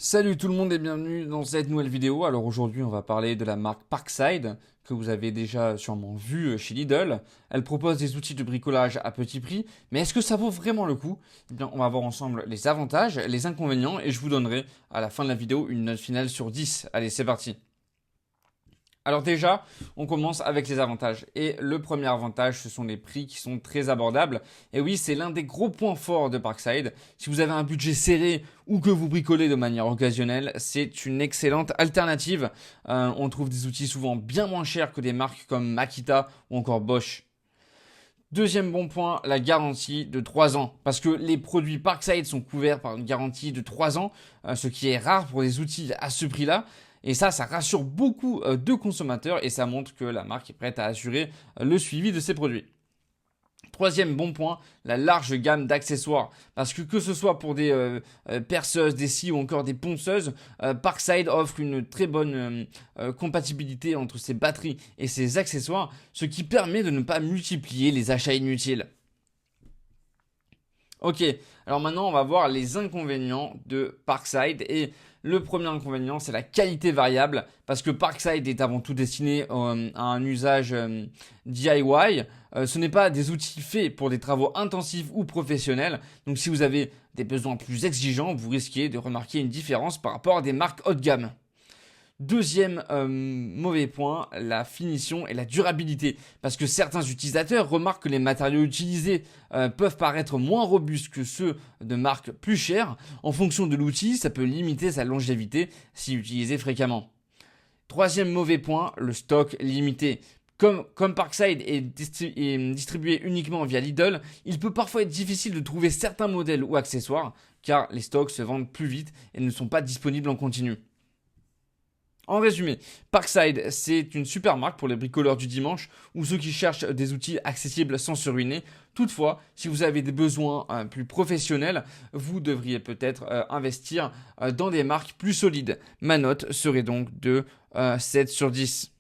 Salut tout le monde et bienvenue dans cette nouvelle vidéo. Alors aujourd'hui on va parler de la marque Parkside que vous avez déjà sûrement vu chez Lidl. Elle propose des outils de bricolage à petit prix, mais est-ce que ça vaut vraiment le coup? Eh bien on va voir ensemble les avantages, les inconvénients et je vous donnerai à la fin de la vidéo une note finale sur 10. Allez c'est parti. Alors déjà, on commence avec les avantages. Et le premier avantage, ce sont les prix qui sont très abordables. Et oui, c'est l'un des gros points forts de Parkside. Si vous avez un budget serré ou que vous bricolez de manière occasionnelle, c'est une excellente alternative. On trouve des outils souvent bien moins chers que des marques comme Makita ou encore Bosch. Deuxième bon point, la garantie de 3 ans. Parce que les produits Parkside sont couverts par une garantie de 3 ans, ce qui est rare pour des outils à ce prix-là. Et ça rassure beaucoup de consommateurs et ça montre que la marque est prête à assurer le suivi de ses produits. Troisième bon point, la large gamme d'accessoires. Parce que ce soit pour des perceuses, des scies ou encore des ponceuses, Parkside offre une très bonne compatibilité entre ses batteries et ses accessoires, ce qui permet de ne pas multiplier les achats inutiles. Ok, alors maintenant on va voir les inconvénients de Parkside et le premier inconvénient c'est la qualité variable parce que Parkside est avant tout destiné à un usage DIY. Ce n'est pas des outils faits pour des travaux intensifs ou professionnels. Donc si vous avez des besoins plus exigeants, vous risquez de remarquer une différence par rapport à des marques haut de gamme. Deuxième mauvais point, la finition et la durabilité. Parce que certains utilisateurs remarquent que les matériaux utilisés peuvent paraître moins robustes que ceux de marques plus chères. En fonction de l'outil, ça peut limiter sa longévité si utilisé fréquemment. Troisième mauvais point, le stock limité. Comme Parkside est distribué uniquement via Lidl, il peut parfois être difficile de trouver certains modèles ou accessoires car les stocks se vendent plus vite et ne sont pas disponibles en continu. En résumé, Parkside, c'est une super marque pour les bricoleurs du dimanche ou ceux qui cherchent des outils accessibles sans se ruiner. Toutefois, si vous avez des besoins plus professionnels, vous devriez peut-être investir dans des marques plus solides. Ma note serait donc de 7 sur 10.